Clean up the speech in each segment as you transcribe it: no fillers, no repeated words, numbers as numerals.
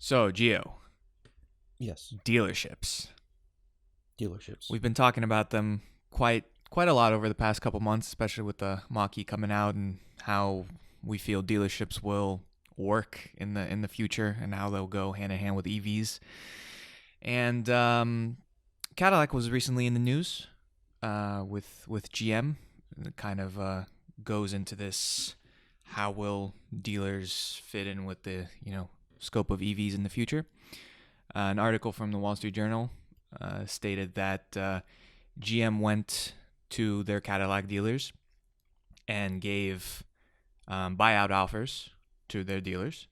So, Gio, Yes, dealerships. dealerships. We've been talking about them quite a lot over the past couple months, especially with the Mach-E coming out and how we feel dealerships will work in the future and how they'll go hand in hand with EVs. And Cadillac was recently in the news with GM. It kind of goes into this: how will dealers fit in with the scope of EVs in the future? An article from the Wall Street Journal stated that GM went to their Cadillac dealers and gave buyout offers to their dealers,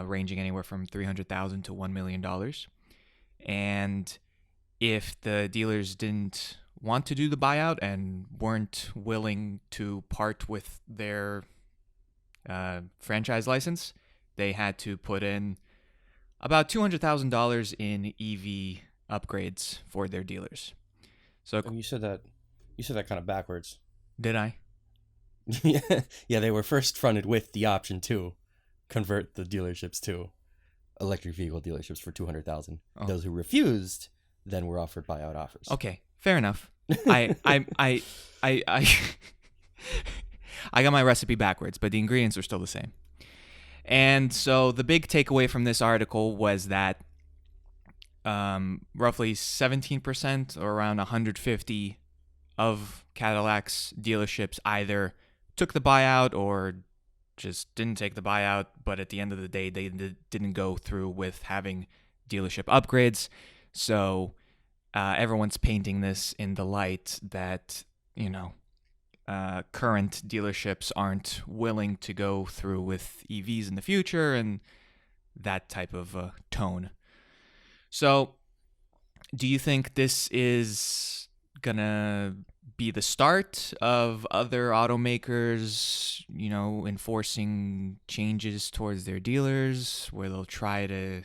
ranging anywhere from $300,000 to $1 million. And if the dealers didn't want to do the buyout and weren't willing to part with their franchise license, they had to put in about $200,000 in EV upgrades for their dealers. So You said that kind of backwards. did I? Yeah, they were first fronted with the option to convert the dealerships to electric vehicle dealerships for $200,000. Oh. Those who refused then were offered buyout offers. Okay, fair enough. I I got my recipe backwards, but the ingredients are still the same. And so the big takeaway from this article was that roughly 17% or around 150 of Cadillac's dealerships either took the buyout or just didn't take the buyout, but at the end of the day, they didn't go through with having dealership upgrades. So everyone's painting this in the light that, current dealerships aren't willing to go through with EVs in the future and that type of tone. So do you think this is going to be the start of other automakers, enforcing changes towards their dealers where they'll try to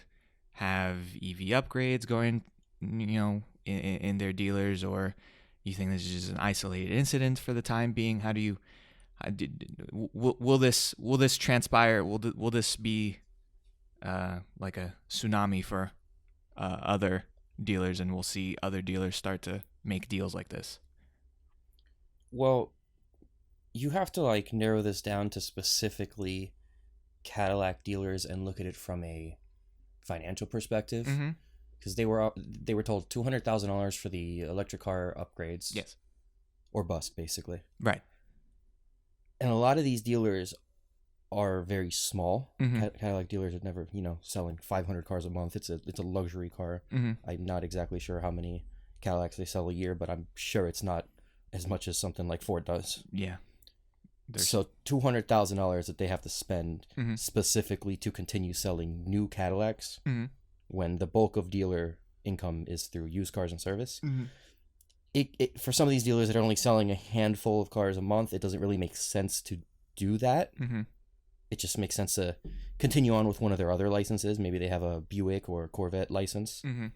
have EV upgrades going, in their dealers? Or you think this is just an isolated incident for the time being? Will this transpire? Will this be like a tsunami for other dealers, and we'll see other dealers start to make deals like this? Well, you have to narrow this down to specifically Cadillac dealers and look at it from a financial perspective. Mm-hmm. Because they were told $200,000 for the electric car upgrades. Yes. Or bust, basically. Right. And a lot of these dealers are very small. Mm-hmm. Cadillac dealers are never, selling 500 cars a month. It's a luxury car. Mm-hmm. I'm not exactly sure how many Cadillacs they sell a year, but I'm sure it's not as much as something like Ford does. Yeah. So $200,000 that they have to spend mm-hmm. specifically to continue selling new Cadillacs. Mm-hmm. When the bulk of dealer income is through used cars and service. Mm-hmm. It for some of these dealers that are only selling a handful of cars a month, it doesn't really make sense to do that. Mm-hmm. It just makes sense to continue on with one of their other licenses. Maybe they have a Buick or a Corvette license, mm-hmm.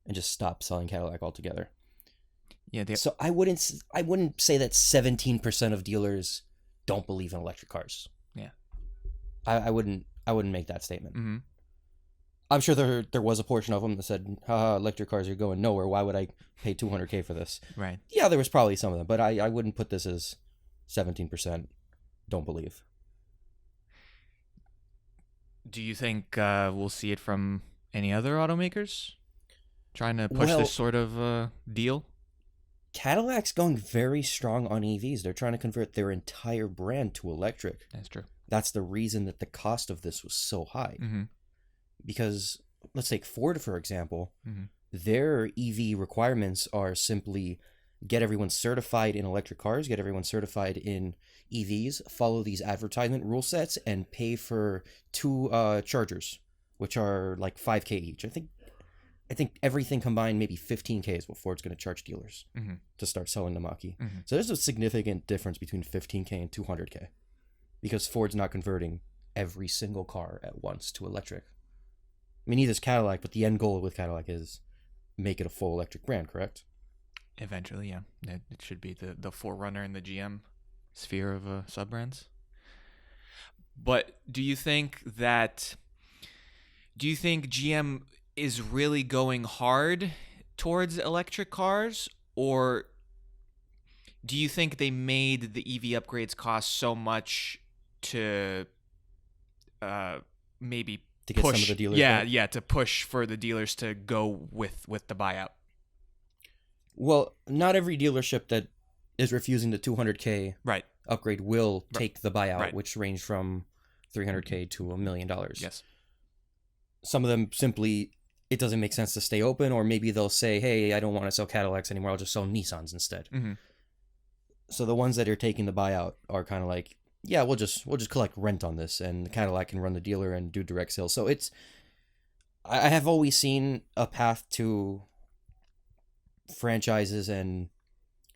and just stop selling Cadillac altogether. Yeah. So I wouldn't say that 17% of dealers don't believe in electric cars. Yeah. I wouldn't make that statement. Mm-hmm. I'm sure there was a portion of them that said, electric cars are going nowhere. Why would I pay $200K for this? Right. Yeah, there was probably some of them, but I wouldn't put this as 17% don't believe. Do you think we'll see it from any other automakers trying to push this sort of deal? Cadillac's going very strong on EVs. They're trying to convert their entire brand to electric. That's true. That's the reason that the cost of this was so high. Mm-hmm. Because let's take Ford, for example. Mm-hmm. Their EV requirements are simply get everyone certified in electric cars, get everyone certified in EVs, follow these advertisement rule sets, and pay for 2 chargers, which are like $5K each. I think everything combined, maybe $15K is what Ford's going to charge dealers mm-hmm. to start selling the Mach-E. Mm-hmm. So there's a significant difference between $15K and $200K because Ford's not converting every single car at once to electric. I mean, neither is Cadillac, but the end goal with Cadillac is make it a full electric brand, correct? Eventually, yeah. It should be the forerunner in the GM sphere of sub-brands. But do you think that Do you think GM is really going hard towards electric cars, or do you think they made the EV upgrades cost so much to maybe To get some of push? the dealers Yeah, back? yeah, to push for the dealers to go with the buyout. Well, not every dealership that is refusing the 200K Right. upgrade will Right. take the buyout, Right. which range from 300K to $1 million. Yes. Some of them simply, it doesn't make sense to stay open, or maybe they'll say, hey, I don't want to sell Cadillacs anymore, I'll just sell Nissans instead. Mm-hmm. So the ones that are taking the buyout are kind of like, yeah, we'll just collect rent on this, and the Cadillac can run the dealer and do direct sales. So I have always seen a path to franchises and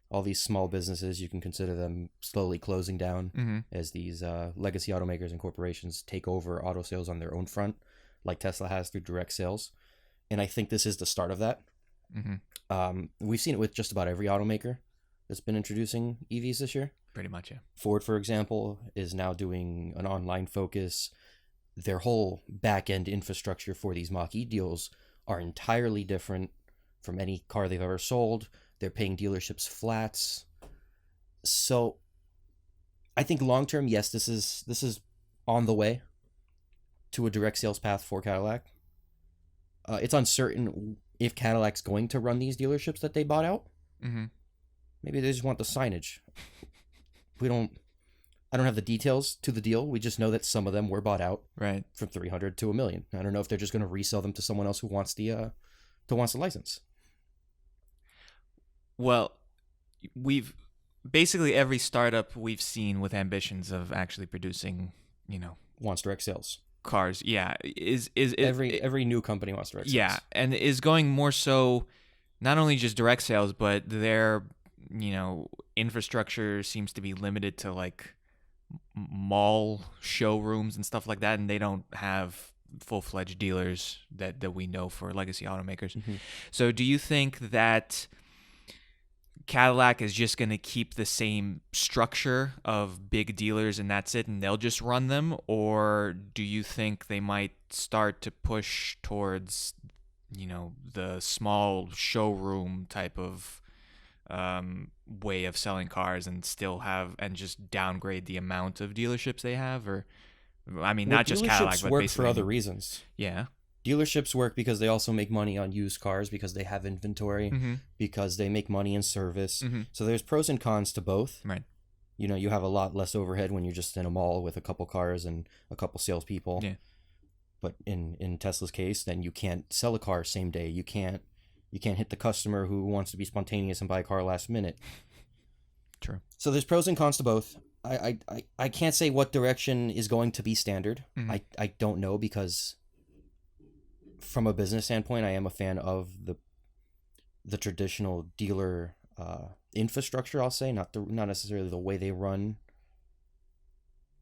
all these small businesses. You can consider them slowly closing down Mm-hmm. as these legacy automakers and corporations take over auto sales on their own front, like Tesla has through direct sales. And I think this is the start of that. Mm-hmm. We've seen it with just about every automaker that's been introducing EVs this year. Pretty much, yeah. Ford, for example, is now doing an online focus. Their whole back-end infrastructure for these Mach-E deals are entirely different from any car they've ever sold. They're paying dealerships flats. So I think long-term, yes, this is on the way to a direct sales path for Cadillac. It's uncertain if Cadillac's going to run these dealerships that they bought out. Mm-hmm. Maybe they just want the signage. I don't have the details to the deal. We just know that some of them were bought out Right. from 300 to $1 million. I don't know if they're just going to resell them to someone else who wants the license. Well, we've basically every startup we've seen with ambitions of actually producing, Wants direct sales. cars. Yeah, is Every new company wants direct sales. yeah, and is going more so not only just direct sales, but their infrastructure seems to be limited to like mall showrooms and stuff like that, and they don't have full-fledged dealers that we know for legacy automakers. Mhm. So do you think that Cadillac is just going to keep the same structure of big dealers and that's it, and they'll just run them? Or do you think they might start to push towards, the small showroom type of way of selling cars and still have and just downgrade the amount of dealerships they have? Or, I mean, Well, not just Cadillac, dealerships but work basically for other reasons. Yeah. Dealerships work because they also make money on used cars, because they have inventory, Mm-hmm. because they make money in service. Mm-hmm. So there's pros and cons to both. Right. You have a lot less overhead when you're just in a mall with a couple cars and a couple salespeople. Yeah. But in Tesla's case, then you can't sell a car same day. You can't hit the customer who wants to be spontaneous and buy a car last minute. True. So there's pros and cons to both. I can't say what direction is going to be standard. Mhm. I don't know, because from a business standpoint, I am a fan of the traditional dealer infrastructure. I'll say not necessarily the way they run,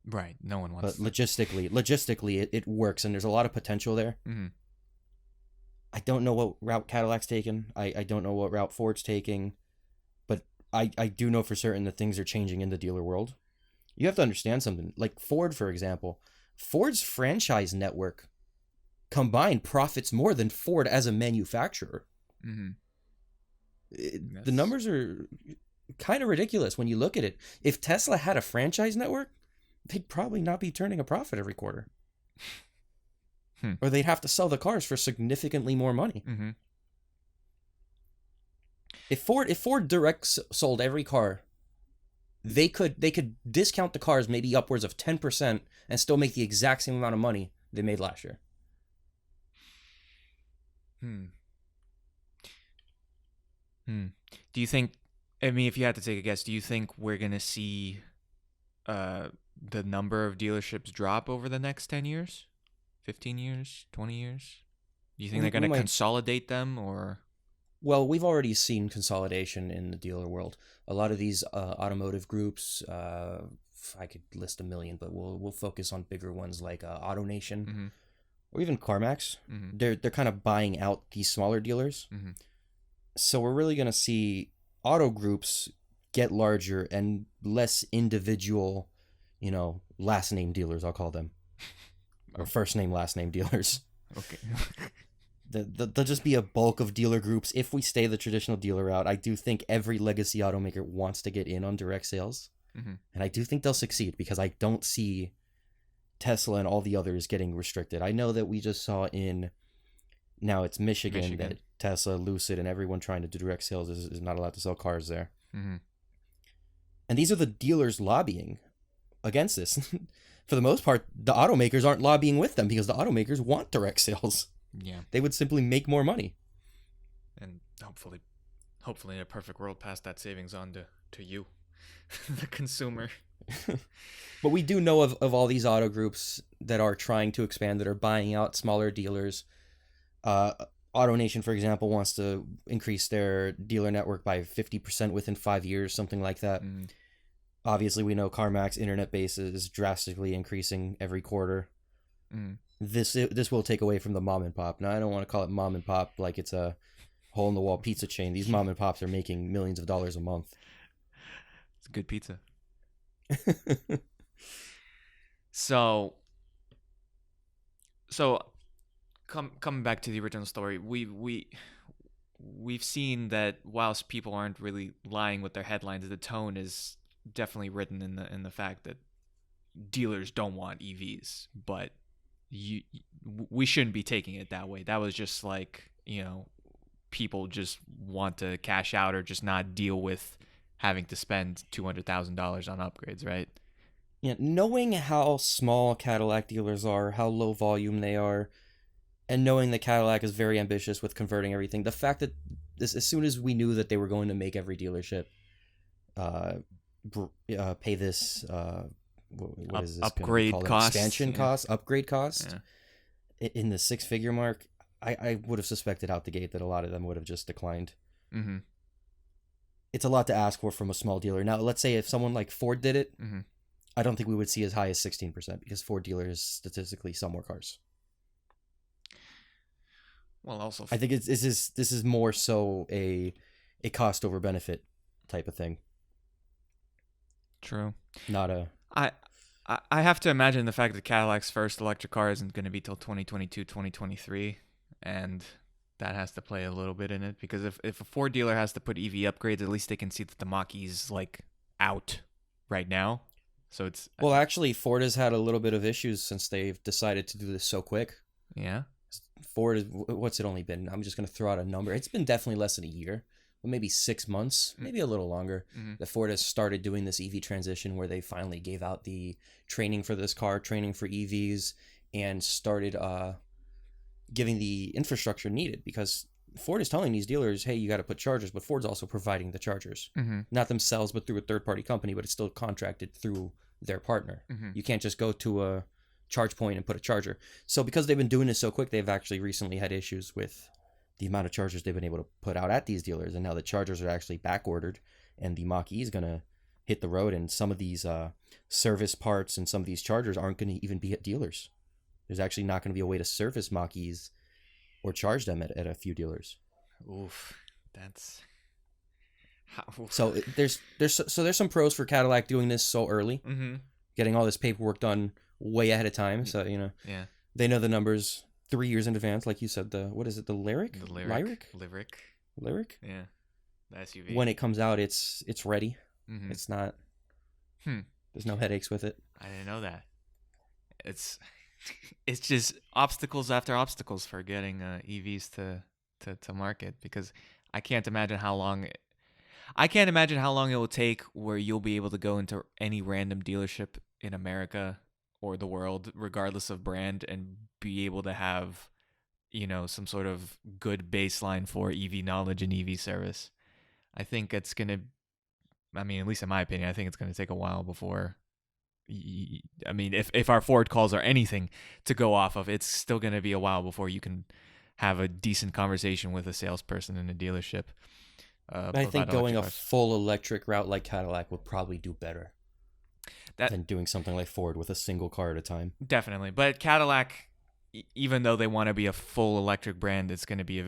Right. No one wants. but logistically it works, and there's a lot of potential there. Mm-hmm. I don't know what route Cadillac's taken. I don't know what route Ford's taking, but I do know for certain that things are changing in the dealer world. You have to understand something. Like Ford, for example, Ford's franchise network combined profits more than Ford as a manufacturer. Mm-hmm. The numbers are kind of ridiculous when you look at it. If Tesla had a franchise network, they'd probably not be turning a profit every quarter. Or they'd have to sell the cars for significantly more money. Mm-hmm. If Ford direct sold every car, they could discount the cars maybe upwards of 10% and still make the exact same amount of money they made last year. Do you think, I mean, if you had to take a guess, do you think we're going to see the number of dealerships drop over the next 10 years, 15 years, 20 years? Do you think they're going to consolidate them, or? Well, we've already seen consolidation in the dealer world. A lot of these automotive groups, I could list a million, but we'll focus on bigger ones like AutoNation, Mm-hmm. or even CarMax. Mm-hmm. They're kind of buying out these smaller dealers. Mm-hmm. So we're really going to see auto groups get larger and less individual, last name dealers, I'll call them, or first name, last name dealers. Okay. There'll just be a bulk of dealer groups if we stay the traditional dealer route. I do think every legacy automaker wants to get in on direct sales, and I do think they'll succeed because I don't see Tesla and all the others getting restricted. I know that we just saw now it's Michigan that Tesla, Lucid, and everyone trying to do direct sales is not allowed to sell cars there. And these are the dealers lobbying against this. For the most part, the automakers aren't lobbying with them because the automakers want direct sales. Yeah. They would simply make more money. And hopefully in a perfect world, pass that savings on to you, the consumer. But we do know of all these auto groups that are trying to expand, that are buying out smaller dealers. AutoNation, for example, wants to increase their dealer network by 50% within 5 years, something like that. Obviously, we know CarMax internet base is drastically increasing every quarter. This will take away from the mom and pop. Now, I don't want to call it mom and pop like it's a hole-in-the-wall pizza chain. These mom and pops are making millions of dollars a month. It's good pizza. So coming back to the original story, we've seen that whilst people aren't really lying with their headlines, the tone is definitely written in the fact that dealers don't want EVs, but we shouldn't be taking it that way. That was just like, people just want to cash out or just not deal with having to spend $200,000 on upgrades, right? Yeah, knowing how small Cadillac dealers are, how low volume they are, and knowing that Cadillac is very ambitious with converting everything, the fact that as soon as we knew that they were going to make every dealership pay this what is this upgrade costs, expansion costs, upgrade cost in the 6-figure mark, I would have suspected out the gate that a lot of them would have just declined. It's a lot to ask for from a small dealer. Now, let's say if someone like Ford did it, I don't think we would see as high as 16% because Ford dealers statistically sell more cars. Well, also, I think this is more so a cost over benefit type of thing. True. Not a. I have to imagine the fact that Cadillac's first electric car isn't going to be till 2022, 2023, and that has to play a little bit in it, because if a Ford dealer has to put EV upgrades, at least they can see that the Mach-E's like out right now. So it's well, actually, Ford has had a little bit of issues since they've decided to do this so quick. Yeah. Ford, what's it only been? I'm just going to throw out a number. It's been definitely less than a year, but maybe 6 months, maybe a little longer, that Ford has started doing this EV transition where they finally gave out the training for this car, training for EVs, and started giving the infrastructure needed, because Ford is telling these dealers, hey, you got to put chargers, but Ford's also providing the chargers. Not themselves, but through a third-party company, but it's still contracted through their partner. You can't just go to a charge point and put a charger. So because they've been doing this so quick, they've actually recently had issues with the amount of chargers they've been able to put out at these dealers, and now the chargers are actually back ordered, and the Mach-E is going to hit the road, and some of these service parts and some of these chargers aren't going to even be at dealers. There's actually not going to be a way to service Mach-E's or charge them at a few dealers. Oof, that's so there's some pros for Cadillac doing this so early, getting all this paperwork done way ahead of time. So they know the numbers 3 years in advance, like you said. The Lyric? The Lyric. Yeah, the SUV. When it comes out, it's ready. It's not. There's no headaches with it. I didn't know that. It's just obstacles after obstacles for getting EVs to market, because I can't imagine how long it will take where you'll be able to go into any random dealership in America or the world, regardless of brand, and be able to have, some sort of good baseline for EV knowledge and EV service. I think it's going to, at least in my opinion, I think it's going to take a while before, if our Ford calls are anything to go off of, it's still going to be a while before you can have a decent conversation with a salesperson in a dealership. I think going a full electric route like Cadillac would probably do better than doing something like Ford with a single car at a time. Definitely. But Cadillac, even though they want to be a full electric brand, it's going to be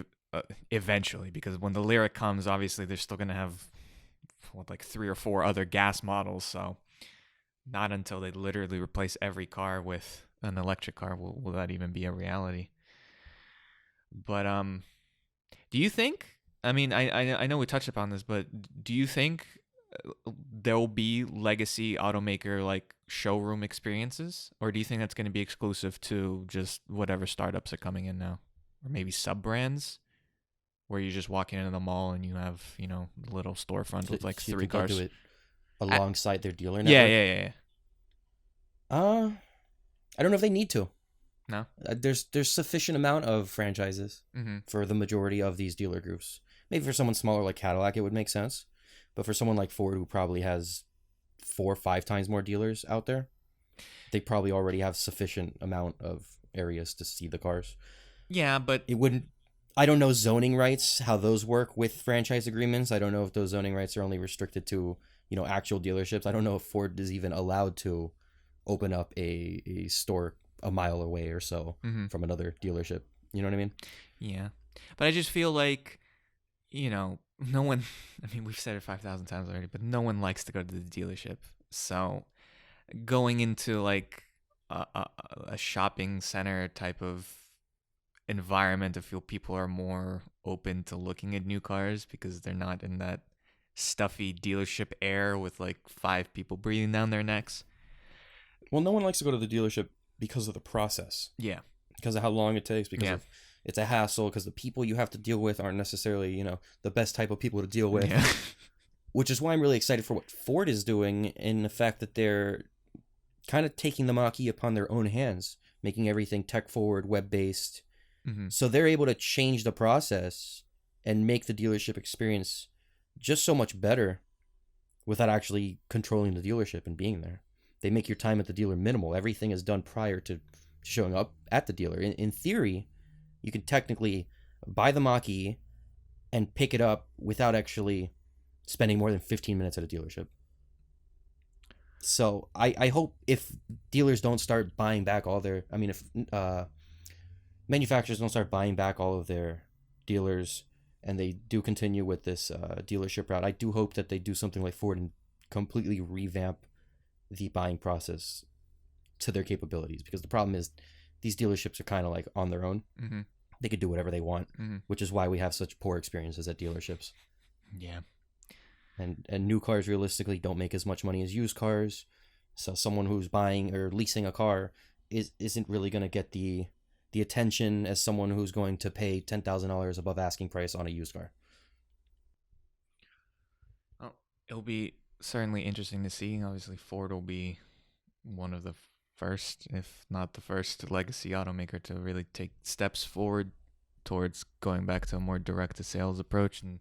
eventually, because when the Lyric comes, obviously they're still going to have like 3 or 4 other gas models. So not until they literally replace every car with an electric car will that even be a reality. But do you think? I mean, I know we touched upon this, but do you think there will be legacy automaker like showroom experiences, or do you think that's going to be exclusive to just whatever startups are coming in now, or maybe sub brands where you're just walking into the mall and you have little storefront with like So you three think they'll cars? do it alongside their dealer Yeah, network? yeah. Uh, I don't know if they need to. No. There's sufficient amount of franchises Mm-hmm. for the majority of these dealer groups. Maybe for someone smaller like Cadillac, it would make sense, but for someone like Ford, who probably has 4 or 5 times more dealers out there, they probably already have sufficient amount of areas to see the cars. Yeah, but It wouldn't. I don't know zoning rights, how those work with franchise agreements. I don't know if those zoning rights are only restricted to actual dealerships. I don't know if Ford is even allowed to open up a store a mile away or so mm-hmm. from another dealership. You know what I mean? Yeah, but I just feel like no one. I mean, we've said it 5,000 times already, but no one likes to go to the dealership. So going into like a shopping center type of environment, I feel people are more open to looking at new cars because they're not in that stuffy dealership air with like 5 people breathing down their necks. Well, no one likes to go to the dealership because of the process, Yeah. because of how long it takes, because Yeah. of it's a hassle, because the people you have to deal with aren't necessarily, the best type of people to deal with. Yeah. Which is why I'm really excited for what Ford is doing, in the fact that they're kind of taking the Mach-E upon their own hands, making everything tech forward, web based. Mm-hmm. So they're able to change the process and make the dealership experience just so much better without actually controlling the dealership and being there. They make your time at the dealer minimal. Everything is done prior to showing up at the dealer. In theory, you can technically buy the Mach-E and pick it up without actually spending more than 15 minutes at a dealership. So I hope if dealers don't start buying back all their, if manufacturers don't start buying back all of their dealers, and they do continue with this dealership route, I do hope that they do something like Ford and completely revamp the buying process to their capabilities. Because the problem is these dealerships are kind of like on their own. Mm-hmm. They could do whatever they want, Mm-hmm. which is why we have such poor experiences at dealerships. Yeah. And new cars realistically don't make as much money as used cars. So someone who's buying or leasing a car isn't really going to get the attention as someone who's going to pay $10,000 above asking price on a used car. Oh, it'll be certainly interesting to see. Obviously, Ford will be one of the first, if not the first, legacy automaker to really take steps forward towards going back to a more direct to sales approach, and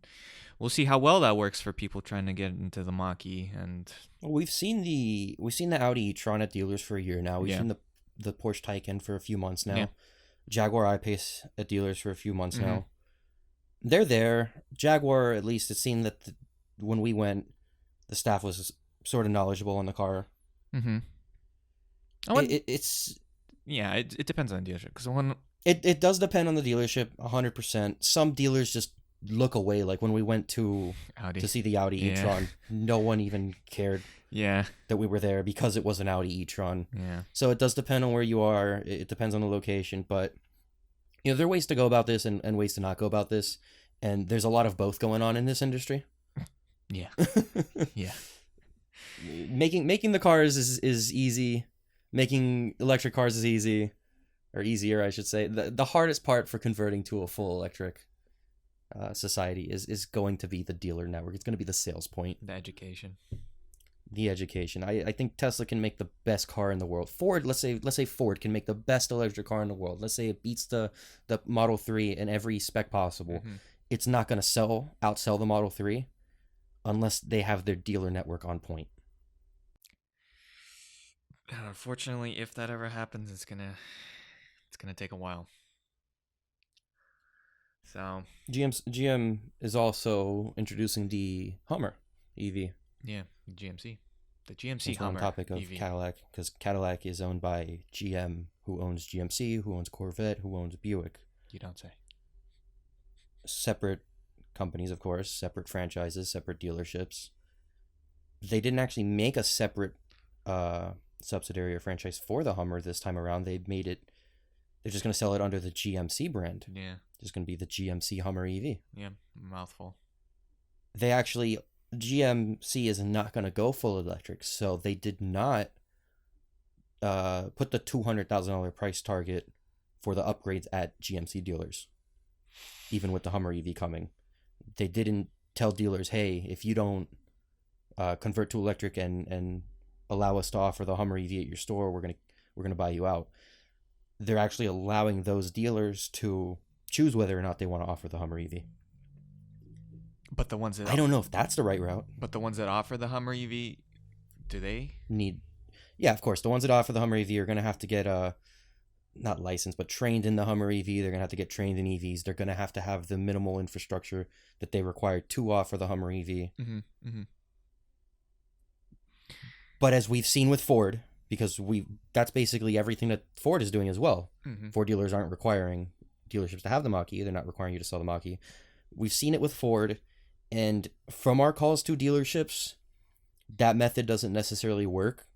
we'll see how well that works for people trying to get into the Mach-E. And Well, we've seen the Audi e-tron at dealers for a year now. We've Yeah. seen the Porsche Taycan for a few months now. Yeah. Jaguar I-Pace at dealers for a few months Mhm. now. They're there. Jaguar, at least it seemed that when we went, the staff was sort of knowledgeable on the car. Mm-hmm. It's It depends on the dealership, because when It does depend on the dealership, 100%. Some dealers just look away. Like when we went to Audi, see the Audi Yeah. e-tron, no one even cared yeah, that we were there because it was an Audi e-tron. yeah, So it does depend on where you are. It depends on the location. But, there are ways to go about this and ways to not go about this. And there's a lot of both going on in this industry. yeah, yeah, Making the cars is easy. Making electric cars is easy. Or easier, I should say. The hardest part for converting to a full electric society is going to be the dealer network. It's going to be the sales point, the education. the education. I think Tesla can make the best car in the world. Ford, let's say Ford can make the best electric car in the world. Let's say it beats the Model 3 in every spec possible. Mhm. It's not going to outsell the Model 3 unless they have their dealer network on point. And unfortunately, if that ever happens, it's gonna take a while. So GM is also introducing the Hummer EV. yeah, GMC, the GMC It's on Hummer topic of EV. Cadillac, because Cadillac is owned by GM, who owns GMC, who owns Corvette, who owns Buick. You don't say. Separate companies, of course, separate franchises, separate dealerships. They didn't actually make a separate subsidiary or franchise for the Hummer this time around. They made it They're just going to sell it under the GMC brand. Yeah. It's going to be the GMC Hummer EV. Yeah. Mouthful. GMC is not going to go full electric, so they did not put the $200,000 price target for the upgrades at GMC dealers, even with the Hummer EV coming. They didn't tell dealers, hey, if you don't convert to electric and allow us to offer the Hummer EV at your store, we're gonna buy you out. They're actually allowing those dealers to choose whether or not they want to offer the Hummer EV. But the ones that I don't know if that's the right route. But the ones that offer the Hummer EV, do they Yeah, of course. The ones that offer the Hummer EV are going to have to get not licensed, but trained in the Hummer EV. They're going to have to get trained in EVs. They're going to have the minimal infrastructure that they require to offer the Hummer EV. Mm-hmm, mm-hmm. But as we've seen with Ford, because that's basically everything that Ford is doing as well. Mm-hmm. Ford dealers aren't requiring dealerships to have the Mach-E. They're not requiring you to sell the Mach-E. We've seen it with Ford, and from our calls to dealerships, that method doesn't necessarily work.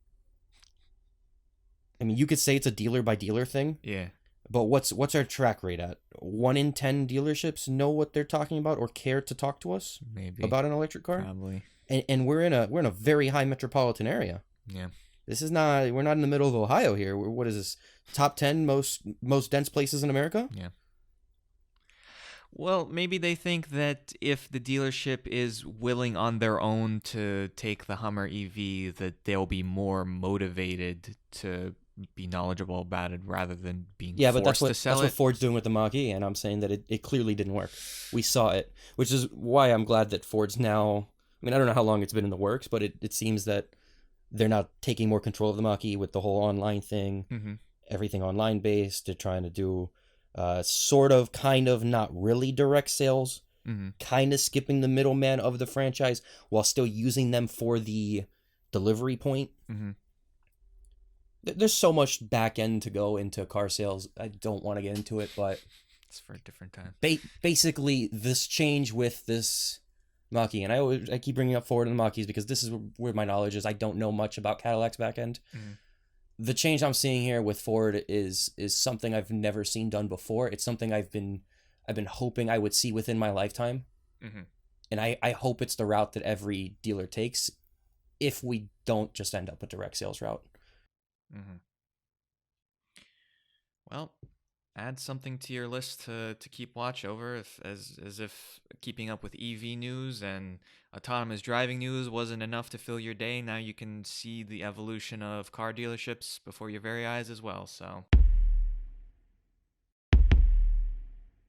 I mean, you could say it's a dealer by dealer thing. Yeah. But what's our track rate at? 1 in 10 dealerships know what they're talking about or care to talk to us Maybe about an electric car? Probably. And we're in a very high metropolitan area. Yeah. We're not in the middle of Ohio here. What is this? Top 10 most dense places in America? Yeah. Well, maybe they think that if the dealership is willing on their own to take the Hummer EV, that they'll be more motivated to be knowledgeable about it rather than being forced to sell that's what Ford's doing with the Mach-E, and I'm saying that it clearly didn't work. We saw it, which is why I'm glad that Ford's now... I mean, I don't know how long it's been in the works, but it seems that they're now taking more control of the Mach-E with the whole online thing, Mm-hmm. everything online based. They're trying to do sort of, kind of, not really direct sales, Mm-hmm. kind of skipping the middleman of the franchise while still using them for the delivery point. Mm-hmm. There's so much back end to go into car sales. I don't want to get into it, but It's for a different time. basically this change with this Mach-E, and I keep bringing up Ford and the Mach-Es because this is where my knowledge is. I don't know much about Cadillac's back end. Mm-hmm. The change I'm seeing here with Ford is something I've never seen done before. It's something I've been hoping I would see within my lifetime. Mm-hmm. And I hope it's the route that every dealer takes if we don't just end up a direct sales route. Mm-hmm. Well, add something to your list to keep watch over, as if keeping up with EV news and autonomous driving news wasn't enough to fill your day. Now you can see the evolution of car dealerships before your very eyes as well. So